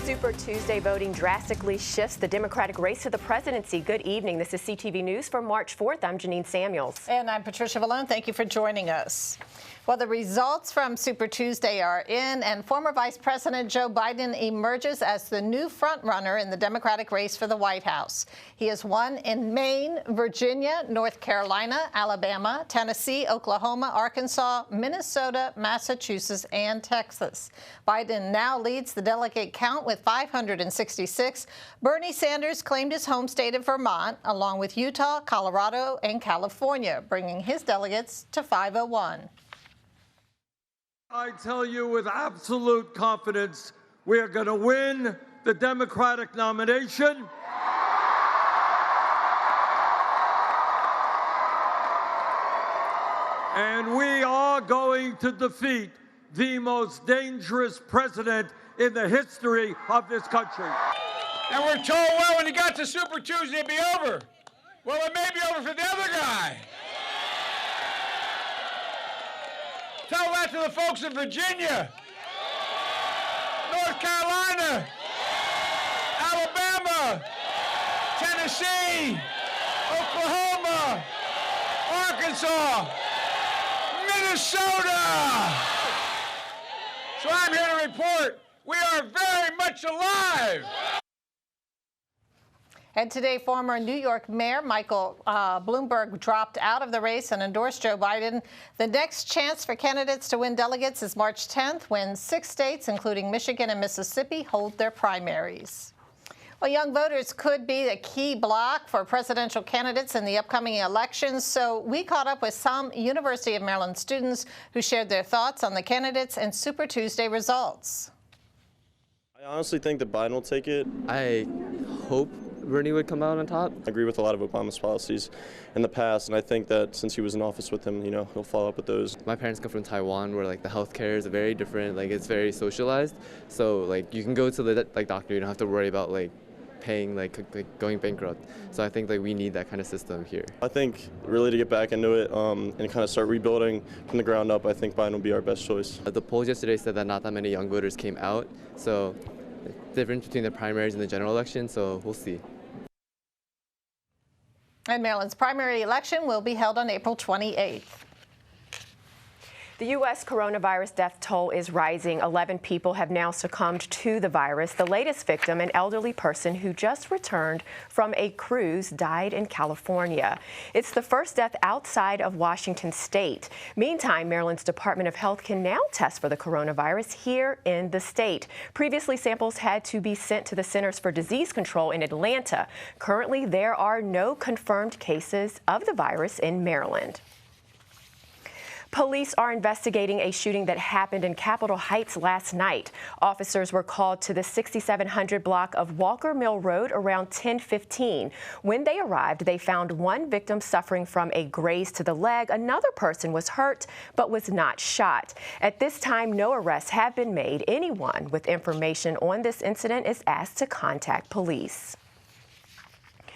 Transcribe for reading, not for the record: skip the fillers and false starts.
Super Tuesday voting drastically shifts the Democratic race to the presidency. Good evening. This is CTV News for March 4th. I'm Janine Samuels. And I'm Patricia Vallone. Thank you for joining us. Well, the results from Super Tuesday are in, and former Vice President Joe Biden emerges as the new frontrunner in the Democratic race for the White House. He has won in Maine, Virginia, North Carolina, Alabama, Tennessee, Oklahoma, Arkansas, Minnesota, Massachusetts, and Texas. Biden now leads the delegate count with 566. Bernie Sanders claimed his home state of Vermont, along with Utah, Colorado, and California, bringing his delegates to 501. I tell you with absolute confidence, we are going to win the Democratic nomination. And we are going to defeat the most dangerous president in the history of this country. And we're told, well, when he got to Super Tuesday, it'd be over. Well, it may be over for the other guy. Tell that to the folks in Virginia, North Carolina, Alabama, Tennessee, Oklahoma, Arkansas, Minnesota. So I'm here to report we are very much alive. And today, former New York Mayor Michael Bloomberg dropped out of the race and endorsed Joe Biden. The next chance for candidates to win delegates is March 10th, when 6 states, including Michigan and Mississippi, hold their primaries. Well, young voters could be the key block for presidential candidates in the upcoming elections, so we caught up with some University of Maryland students who shared their thoughts on the candidates and Super Tuesday results. I honestly think that Biden will take it. I hope Bernie would come out on top. I agree with a lot of Obama's policies in the past, and I think that since he was in office with him, he'll follow up with those. My parents come from Taiwan, where the healthcare is very different, it's very socialized. So you can go to the doctor, you don't have to worry about paying going bankrupt. So I think we need that kind of system here. I think really to get back into it and kind of start rebuilding from the ground up, I think Biden will be our best choice. The polls yesterday said that not that many young voters came out, so difference between the primaries and the general election, so we'll see. And Maryland's primary election will be held on April 28th. The U.S. coronavirus death toll is rising. 11 people have now succumbed to the virus. The latest victim, an elderly person who just returned from a cruise, died in California. It's the first death outside of Washington state. Meantime, Maryland's Department of Health can now test for the coronavirus here in the state. Previously, samples had to be sent to the Centers for Disease Control in Atlanta. Currently, there are no confirmed cases of the virus in Maryland. Police are investigating a shooting that happened in Capitol Heights last night. Officers were called to the 6700 block of Walker Mill Road around 10:15. When they arrived, they found one victim suffering from a graze to the leg. Another person was hurt but was not shot. At this time, no arrests have been made. Anyone with information on this incident is asked to contact police.